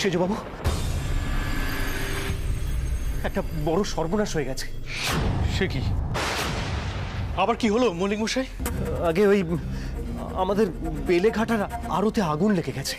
সেজবাবু, একটা বড় সর্বনাশ হয়ে গেছে। সে কি? আবার কি হলো মল্লিক মশাই? আগে ওই আমাদের বেলেঘাটার আড়তে আগুন লেগে গেছে।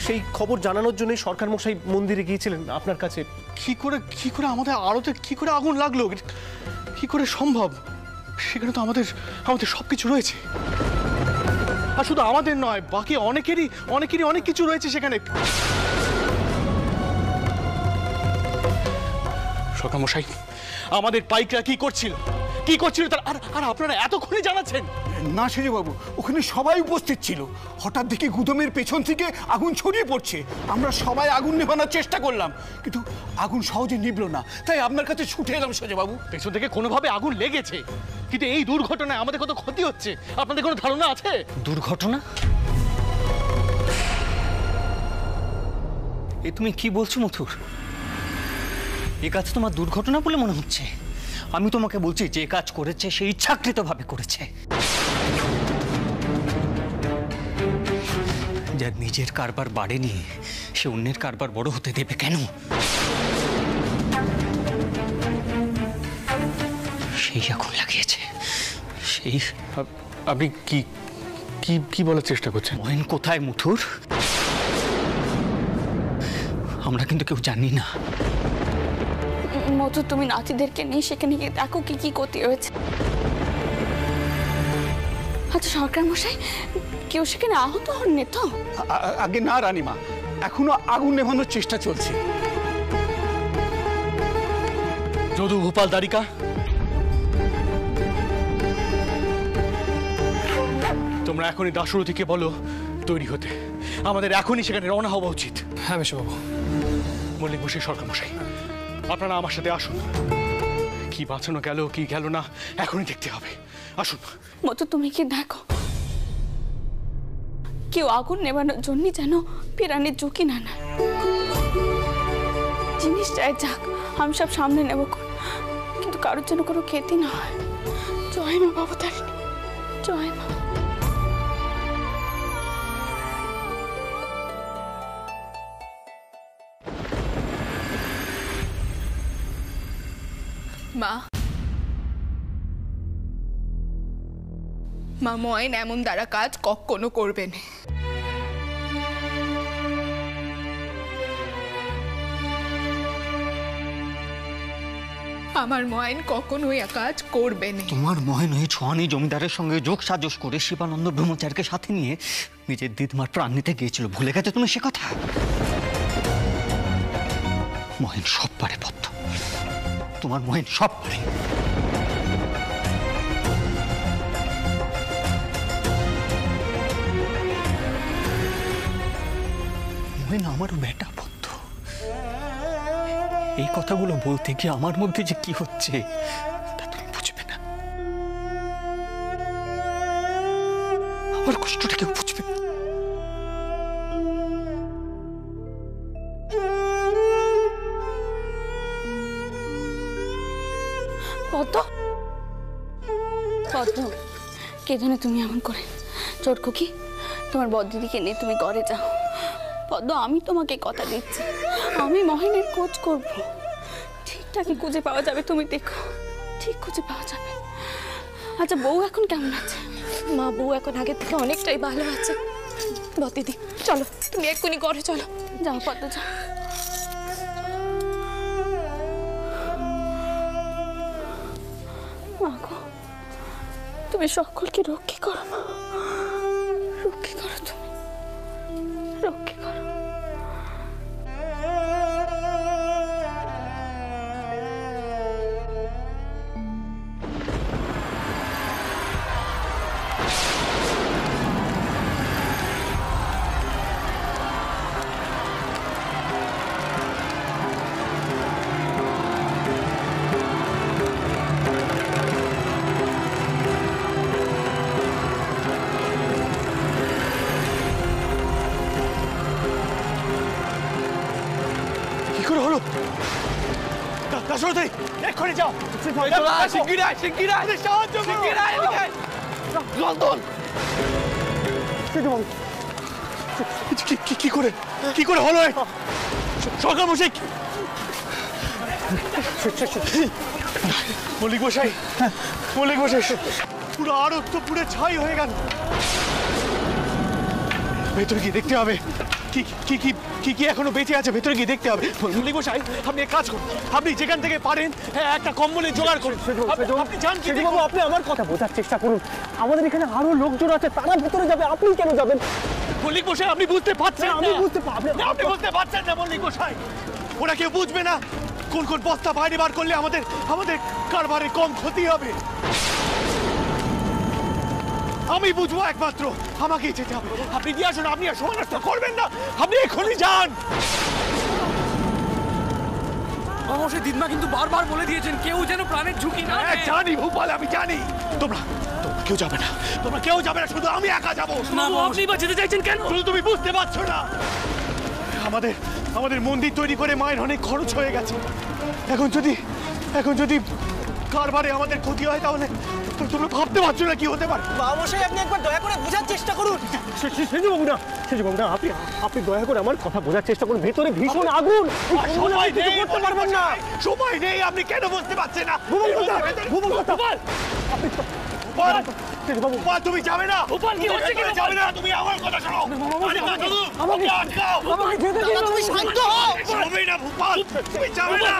সেই খবর জানানোর জন্য সরকার মশাই মন্দিরে গিয়েছিলেন আপনার কাছে। কি করে আমাদের আড়তে কি করে আগুন লাগলো? কি করে সম্ভব? সেখানে তো আমাদের সবকিছু রয়েছে। আর শুধু আমাদের নয়, বাকি অনেকেরই অনেক কিছু রয়েছে সেখানে। সরকার মশাই, আমাদের পাইকরা কি করছিল আর আপনারা এতক্ষণে জানাচ্ছেন? না সেজবাবু, ওখানে সবাই উপস্থিত ছিল। হঠাৎ দেখি গুদামের পেছন থেকে আগুন ছড়িয়ে পড়ছে। আমরা সবাই আগুন নেভানোর চেষ্টা করলাম, কিন্তু আগুন সহজে নিভল না। তাই আপনার কাছে ছুটে এলাম সেজবাবু। পেছন থেকে কোনোভাবে আগুন লেগেছে, কিন্তু এই দুর্ঘটনায় আমাদের কত ক্ষতি হচ্ছে আপনাদের কোনো ধারণা আছে? দুর্ঘটনা? এ তুমি কি বলছো মথুর? এ কাজ তোমার দুর্ঘটনা বলে মনে হচ্ছে? আমি তোমাকে বলছি, যে কাজ করেছে সে ইচ্ছাকৃতভাবে করেছে। যার নিজের কারবার বাড়েনি সে অন্যের কারবার বড় হতে দেবে কেন? সেই আগুন লাগিয়েছে, সেই। আপনি কি কি কি বলার চেষ্টা করছেন? মহেন কোথায় মথুর? আমরা কিন্তু কেউ জানি না। মধু, তুমি নাতিদেরকে নিয়ে সেখানে গিয়ে দেখো কি কি ক্ষতি হয়েছে। আচ্ছা সরকার মশাই, কেউ সেখানে আহত হননি তো? আগে না রানীমা, এখনো আগুন নেভানোর চেষ্টা চলছে। যদু, ভোপাল, দ্বারিকা, তোমরা এখনই দাশরথীকে বলো তৈরি হতে। আমাদের এখনই সেখানে রওনা হওয়া উচিত। হ্যাঁ মেশবাবু। মল্লিক মশাই, সরকার মশাই, আপনারা আমার সাথে আসুন। কি বাঁচানো গেল কি গেল না এখনই দেখতে হবে। আসুন। মতো তুমি কি দেখো, কেউ আগুন নেভানোর জন্য যেন প্রাণের ঝুঁকি না নেয়। জিনিসটাই যাক, আমি সব সামনে নেব, কিন্তু কারোর জন্য কোনো ক্ষতি না হয়। জয় মা ভবতারিণী, জয় মা। মা, ময়েন এমন দ্বারা কাজ কখনো করবে না। আমার ময়েন কখনোই কাজ করবে না। তোমার মহেন হয়ে ছোয়ানি জমিদারের সঙ্গে যোগ সাজস করে শিবানন্দ ব্রহ্মচারীকে সাথে নিয়ে নিজের দিদমার প্রাণ নিতে গিয়েছিল। ভুলে গেছে তুমি সে কথা? মহেন সব পারে পদ্ম, তোমার মহেন সব পারে। মহেন আমারও বেটা পদ্ম। এই কথাগুলো বলতে গিয়ে আমার মধ্যে যে কি হচ্ছে তা তুমি বুঝবে না। আমার কষ্টটা কেউ বুঝবে না। পদ্ম, পদ্ম, কে জানে তুমি এমন করে? চোট খুকি, তোমার বড়দিদিকে নিয়ে তুমি ঘরে যাও। পদ্ম, আমি তোমাকে কথা দিচ্ছি, আমি মহেনের খোঁজ করব। ঠিকঠাকই খুঁজে পাওয়া যাবে, তুমি দেখো, ঠিক খুঁজে পাওয়া যাবে। আচ্ছা, বউ এখন কেমন আছে? মা, বউ এখন আগের থেকে অনেকটাই ভালো আছে। দিদি চলো, তুমি এক্ষুনি ঘরে চলো। যাও পদ্ম, যাও। মা গো, তুমি সকলকে রক্ষা করো, মা, রক্ষা করো, তুমি রক্ষা করো। দাশরথী, এক্ষুনি যাও। কি করে হলো সরকার মশাই? মল্লিক মশাই, পুরো আড়ত তো পুরো ছাই হয়ে গেল। ভেতরে গিয়ে দেখতে হবে কি এখনো বেঁচে আছে। ভেতরে গিয়ে দেখতে হবে। মল্লিক মশাই, আপনি এক কাজ করুন, আপনি যেখান থেকে পারেন একটা কম্বলের জোগাড় করুন। আপনি যান। বাবু, আপনি আমার কথা বোঝার চেষ্টা করুন। আমাদের এখানে আরো লোকজন আছে, তারা ভেতরে যাবে, আপনি কেন যাবেন? মল্লিক মশাই, আপনি বুঝতে পারছেন? আমি বুঝতে পারবেন, আপনি বুঝতে পারছেন না মল্লিক মশাই? ওরা কেউ বুঝবে না কোন কোন বস্তা বাইরে বার করলে আমাদের কারবারে কম ক্ষতি হবে। আমি বুঝবো একমাত্র, আমাকেই যেতে হবে। আপনি দিয়ে আসুন, আপনি আর সময় নষ্ট করবেন না, আপনি এখনই যান। অবশ্যই দিদমা কিন্তু বারবার বলে দিয়েছেন কেউ যেন প্রাণের ঝুঁকি না নেয়। জানি ভূপাল, আমি জানি। তোমরা কেউ যাবে না, শুধু আমি একা যাবো। আপনি বা যেতে চাইছেন কেন? শুধু তুমি বুঝতে পারছো না, আমাদের মন্দির তৈরি করে মায়ের অনেক খরচ হয়ে গেছে। এখন যদি কারবারে আমাদের ক্ষতি হয়, তাহলে তোমরা ভাবতে পারছো না কি হতে পারে। মশাই, আপনি একবার দয়া করে বোঝার চেষ্টা করুন। সেজুবাবু না, আপনি দয়া করে আমার কথা বোঝার চেষ্টা করুন। ভেতরে ভীষণ আগুন, করতে পারবেন না। সময় নেই, আপনি কেন বুঝতে পারছেন না? ভূপাল, তুমি যাবে না। ভূপাল, কি হচ্ছে? যাবে না, তুমি আমার কথা শোনো। তুমি শান্ত হও। হবে না ভূপাল, তুমি যাবে না।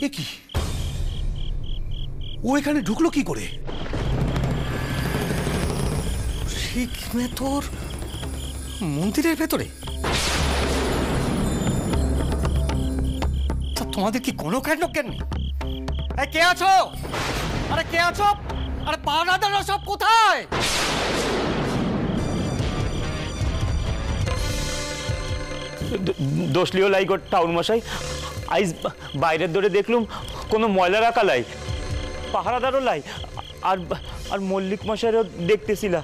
এ কি, ও এখানে ঢুকলো কি করে? ঠিক তোর মন্দিরের ভেতরে? তোমাদের কি কোনো কাণ্ড কেন? কে আছো? আরে কে আছো? আরে পাওনাদাররা সব কোথায়? দোষলিও লাই গো টাউন মশাই, আইজ বাইরের দরে দেখলুম কোনো ময়লা রাখা লাই, পাহারাদারও লাই, আর মল্লিক মশাইরও দেখতেছিলা,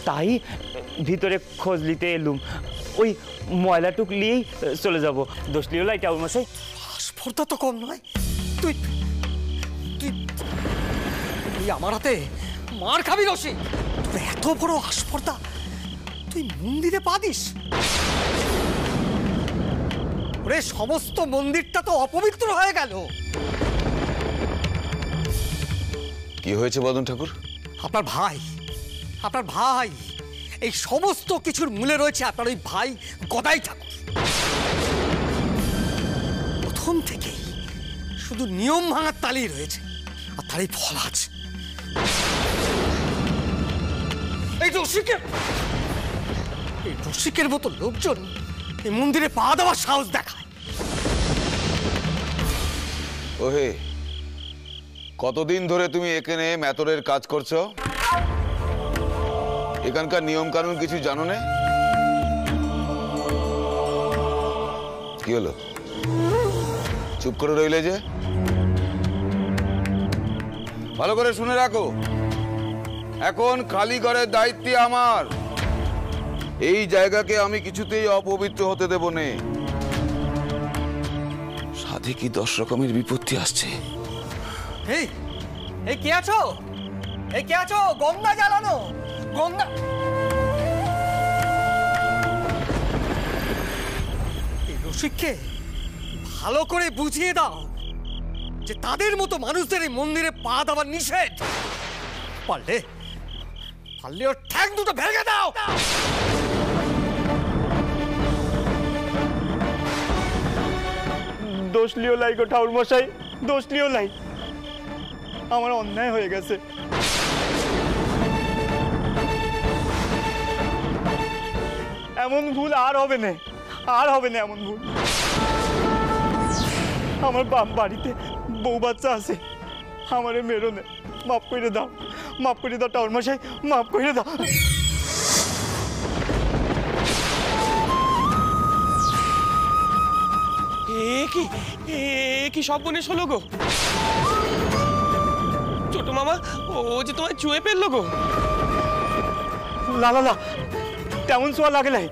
তাই ভিতরে খোঁজ নিতে এলুম। ওই ময়লাটুক নিয়েই চলে যাব। দোষলিও লাই টাউন মশাই। স্পর্ধা তো কম নয়। তুই তুই তুই আমার হাতে মার খাবি রসি? তোর এত বড় আস্পর্ধা, তুই মন্দিরে পা দিস? ওরে, সমস্ত মন্দিরটা তো অপবিত্র হয়ে গেল। কি হয়েছে বদন ঠাকুর? আপনার ভাই এই সমস্ত কিছুর মূলে রয়েছে আপনার ওই ভাই গদাই ঠাকুর। প্রথম থেকেই শুধু নিয়ম ভাঙার তালেই রয়েছে, আর তারই ফল আছে। এই রসিকের মতো লোকজন এই মন্দিরে পা দেওয়ার সাহস দেখায়। ওহে, কতদিন ধরে তুমি এখানে মেতরের কাজ করছো? এখানকার নিয়ম কানুন কিছু জানো না? কি হলো, চুপ করে রইলে যে? ভালো করে শুনে রাখো, এখন কালীঘরের দায়িত্ব আমার। এই জায়গাকে আমি কিছুতেই অপবিত্র হতে দেব না। সাধে কি 10 রকমের বিপত্তি আসছে। এই এই কে আছো? এই কে আছো? গঙ্গা জ্বালানো, গঙ্গা। এই রসিককে ভালো করে বুঝিয়ে দাও যে তাদের মতো মানুষদের এই মন্দিরে পা দেওয়ার নিষেধ। পারলে পারলে ওর ঠ্যাং দুটো ভেঙে দাও। দোষ লিও লাই গো ঠাকুর মশাই, দোষ লিও লাই, আমার অন্যায় হয়ে গেছে। এমন ভুল আর হবে না, আর হবে না এমন ভুল। আমার বাড়িতে বউ বাচ্চা আছে, আমারে মেরো না, মাফ করে দাও, মাফ করে দাও ঠাকুর মশাই, মাফ করে দাও। কি সব বনে হলো গো? ছোট মামা ও যে তোমায় চুয়ে ফেললো গো। না না না, তেমন সোয়া লাগে নাই,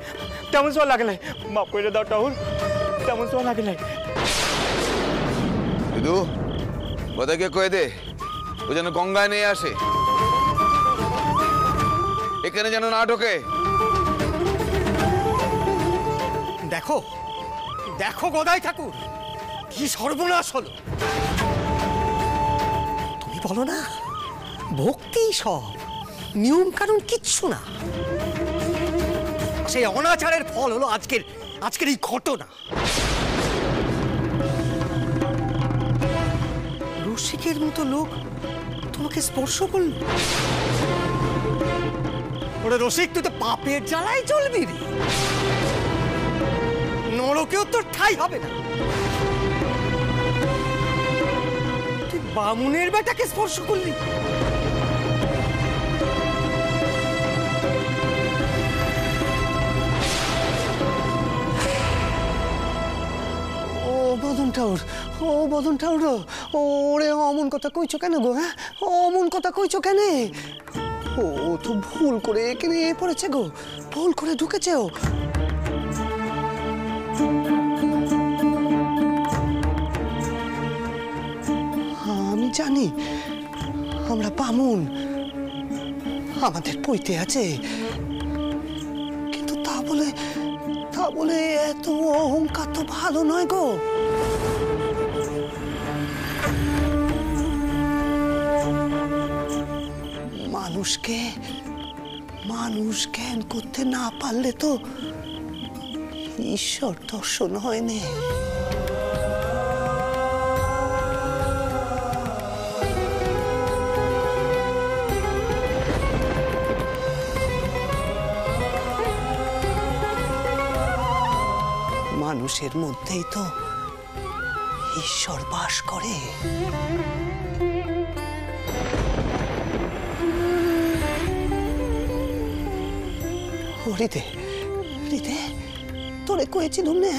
তেমন সোয়া লাগে নাই, মাফ করে দাও ঠাকুর, তেমন সোয়া লাগে নাই। দিদু ওদেরকে কয়ে দে ও যেন গঙ্গায় নিয়ে আসে, এখানে যেন না ঢোকে। দেখো দেখো গদাই ঠাকুর, কি সর্বনাশ হলো। তুমি বলো না ভক্তি সব, নিয়ম কানুন কিচ্ছু না। সেই অনাচারের ফল হলো আজকের এই ঘটনা। রসিকের মতো লোক তোমাকে স্পর্শ করল। ওরে রসিক, তুই তো পাপের জ্বালায় চলবি রে, নরকেও তোর ঠাঁই হবে না। তুই বামুনের বেটাকে স্পর্শ করলি। বদন ঠাউর, ও বদন ঠাউর, ওরে অমন কথা কইছো কেন গো? হ্যাঁ, অমন কথা কইছো কেন? ও তো ভুল করে এখানে পড়েছে গো, ভুল করে ঢুকেছে ও। আমি জানি আমরা বামুন, আমাদের পইতে আছে, কিন্তু তা বলে এত অহংকার তো ভালো নয় গো। মানুষ জ্ঞান করতে না পারলে তো ঈশ্বর দর্শন হয় না। মানুষের মধ্যেই তো ঈশ্বর বাস করে। হরিদে, হরিদে, তোরে কয়েছিলুম নে,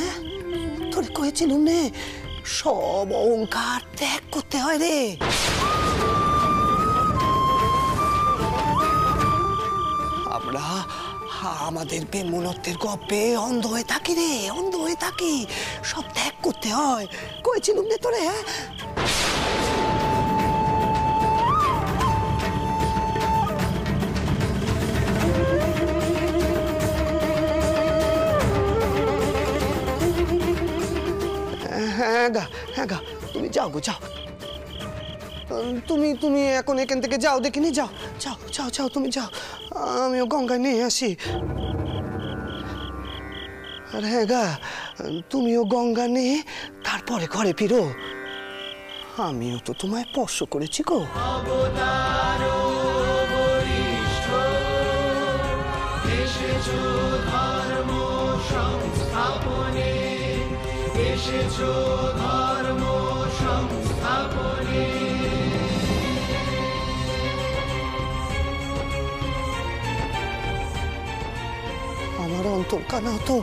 তোরে কয়েছিলুম নে, সব অহংকার ত্যাগ করতে হয় রে। আমরা আমাদের বেমনত্বের গপ্পে অন্ধ হয়ে থাকি রে, অন্ধ হয়ে থাকি, সব ত্যাগ করতে হয়। কয়েছিলুম নে তোরে। হ্যাঁ হ্যাঁ গা, তুমি যাও গো, যাও। তুমি এখন এখান থেকে যাও, দেখিনি, যাও যাও যাও যাও, তুমি যাও, আমিও গঙ্গায় নিয়ে আসি। আর হ্যাঁ গা, তুমিও গঙ্গা নিয়ে তারপরে ঘরে ফিরো। আমিও তো তোমায় স্পর্শ করেছি গো। ধর্ম সংস্থাপনে এসেছো, ধর্ম সংস্থাপনে। আমার অন্তর কানা তো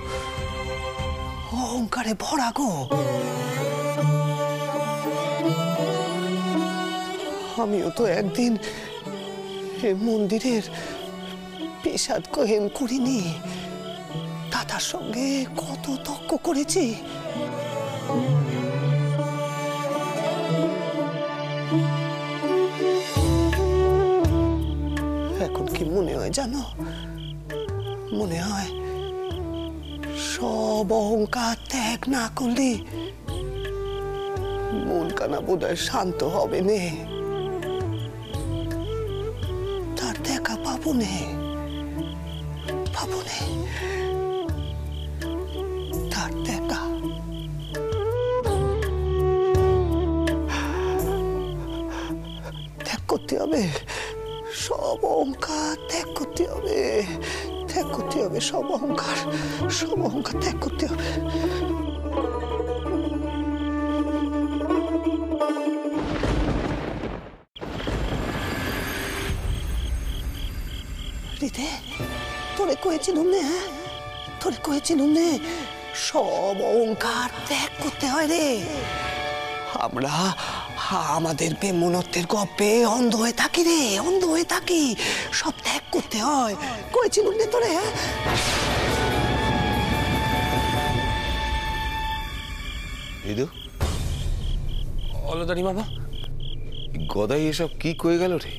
অহংকারে ভরা গো। আমিও তো একদিন এ মন্দিরের পেশাদ কহেন করিনি, দাদার সঙ্গে কত তর্ক করেছি। কি মনে হয় জানো? মনে হয় সব অহংকার ত্যাগ না করলে মন কানা বোধহয় শান্ত হবে নে, তার দেখা পাবো নে, পাবো নে তার দেখা। ত্যাগ করতে হবে সব অহংকার, ত্যাগ করতে হবে, ত্যাগ করতে হবে সব অহংকার, সব অহংকার ত্যাগ করতে হবে। রিতে, তোরে কয়েছিলুম নে, হ্যাঁ তোরে কয়েছিলুম নে সব অহংকার ত্যাগ করতে হয় রে। আমরা আমাদের বেমনত্বের গপ্পে অন্ধ হয়ে থাকি রে, অন্ধ হয়ে থাকি, সব ত্যাগ করতে হয়। কয়েছিলুম নে তোরে, হ্যাঁ। ঋদু, অলদারি মামা, গদাই এসব কি কয়ে গেল রে?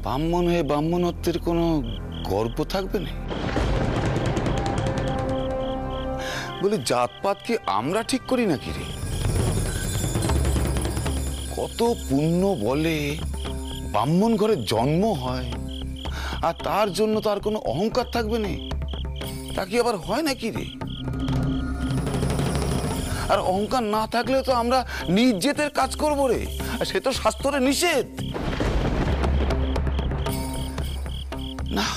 ব্রাহ্মণ হয়ে ব্রাহ্মণত্বের কোনো গর্ব থাকবে না? বলি জাতপাত কি আমরা ঠিক করি নাকি রে? কত পুণ্য বলে ব্রাহ্মণ ঘরে জন্ম হয়, আর তার জন্য তার কোনো অহংকার থাকবে না? তা কি আবার হয় নাকি রে? আর অহংকার না থাকলে তো আমরা নিজ জেতের কাজ করবো রে, আর সে তো শাস্ত্রে নিষেধ। না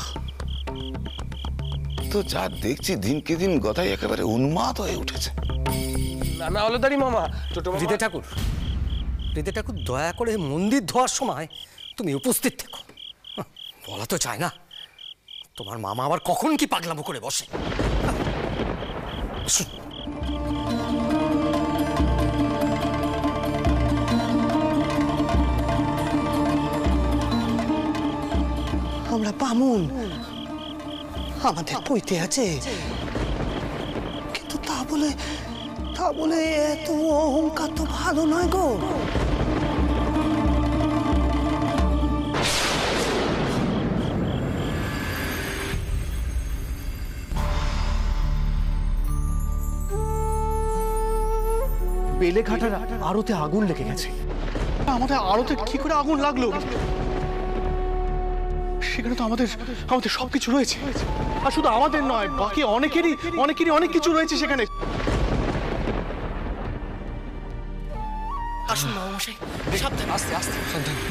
তো যা দেখছি দিনকে দিন গদাই একেবারে উন্মাদ হয়ে উঠেছে। না না অলদারি মামা, রিতে ঠাকুর, রিতে ঠাকুর দয়া করে মন্দির ধোয়ার সময় তুমি উপস্থিত থেকো। বলা তো চায় না তোমার মামা আবার কখন কি পাগলামো করে বসে। আমরা বামুন, আমাদের পইতে আছে, কিন্তু তা বলে এত অহংকার তো ভালো নয় গো। বেলেঘাটার আড়তে আগুন লেগে গেছে। আমাদের আড়তে কি করে আগুন লাগলো? সেখানে তো আমাদের সবকিছু রয়েছে, আর শুধু আমাদের নয়, বাকি অনেকেরই অনেক কিছু রয়েছে সেখানে। আসুন মামামশাই, সাবধানে, আস্তে আস্তে, সাবধানে।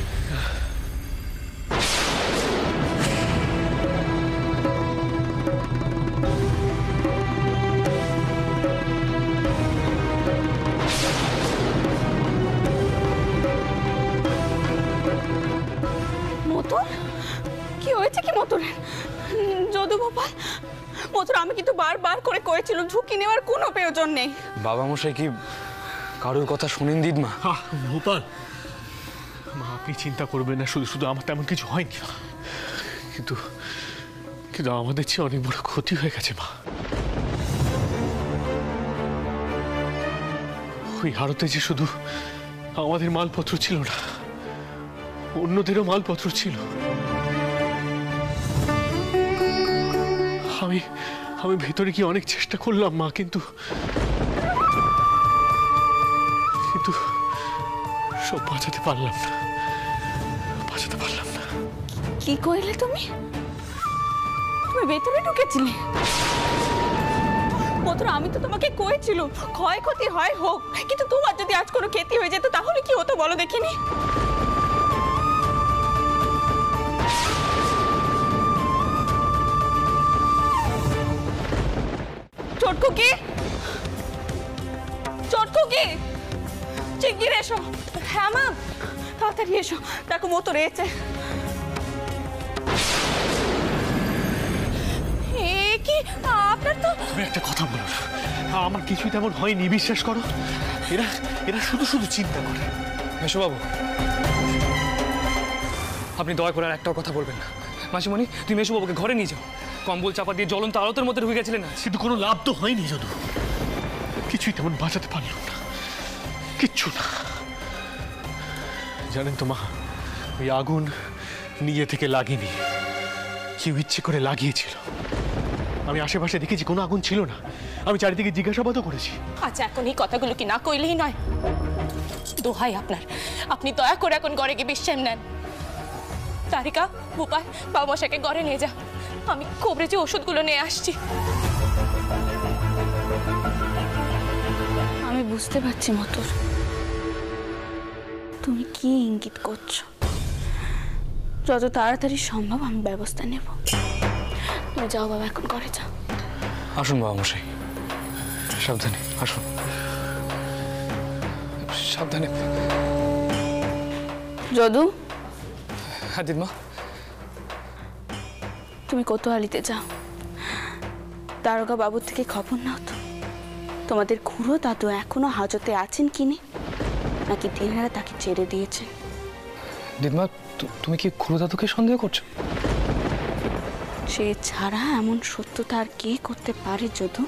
মতর কি হয়েছে কি মতরের? যদু গোপাল, মতর আমি কিন্তু বারবার করে কয়েছিলাম ঝুঁকি নেওয়ার কোনো প্রয়োজন নেই। বাবা মশাই কি কারোর কথা শুনেন দিদমা? গোপাল মা, আপনি চিন্তা করবেন না, শুধু আমার তেমন কিছু হয়নি, কিন্তু আমাদের চেয়ে অনেক বড় ক্ষতি হয়ে গেছে মা। ওই আড়তে যে শুধু আমাদের মালপত্র ছিল না, অন্যদেরও মালপত্র ছিল। আমি ভেতরে গিয়ে অনেক চেষ্টা করলাম মা, কিন্তু সব বাঁচাতে পারলাম না। কি কইলে তুমি? ভেতরে ঢুকেছিলে? মতর আমি তো তোমাকে কয়েছিল ক্ষয়ক্ষতি হয় হোক, কিন্তু তোমার যদি আজ কোনো ক্ষতি হয়ে যেত তাহলে কি হতো বলো দেখিনি? চটকুকি, শিগগির এসো। হ্যাঁ মা, তাড়াতাড়ি এসো, দেখো মতো রয়েছে। কি আপনার তো একটা কথা বলো, আমার কিছুই তেমন হয়নি, বিশ্বাস করো। এরা শুধু চিন্তা করে। মেশোবাবু, আপনি দয়া করে আর একটাও কথা বলবেন না। মাসিমণি, তুমি মেশোবাবুকে ঘরে নিয়ে যাও। কম্বল চাপা দিয়ে জ্বলন্ত আলোতের মধ্যে ঢুকে গেছিলেন, কিন্তু কোনো লাভ তো হয়নি যদু, কিছুই তেমন বাঁচাতে পারলাম না, কিচ্ছু না। জানেন তো মা, ওই আগুন নিজে থেকে লাগেনি, কেউ ইচ্ছে করে লাগিয়েছিল। আমি আশেপাশে দেখেছি কোনো আগুন ছিল না, আমি চারিদিকে জিজ্ঞাসাবাদও করেছি। আচ্ছা, এখন এই কথাগুলো কি না কইলেই নয়? দোহাই আপনার, আপনি দয়া করে এখন ঘরে গিয়ে বিশ্রাম নেন। তারিকা, ভূপাল, বাবা মশাইকে ঘরে নিয়ে যা, আমি কবরেজে ওষুধগুলো নিয়ে আসছি। আমি বুঝতে পারছি মতুর, তুমি কি ইঙ্গিত করছো। যত তাড়াতাড়ি সম্ভব আমি ব্যবস্থা নেব। তুমি যাও বাবা, এখন ঘরে যাও। আসুন বাবা মশাই, সাবধানে আসুন, সাবধানে। যদু, হ্যাঁ দিদমা। তুমি কোতোয়ালিতে যাও, দারোগা বাবুর থেকে খবর নাও তো তোমাদের খুড়ো দাদু এখনো হাজতে আছেন কিনে, নাকি তিনারা তাকে ছেড়ে দিয়েছেন। দিদমা, তুমি কি খুড়ো দাদুকে সন্দেহ করছো? সে ছাড়া এমন সত্যতা আর কে করতে পারে যদু?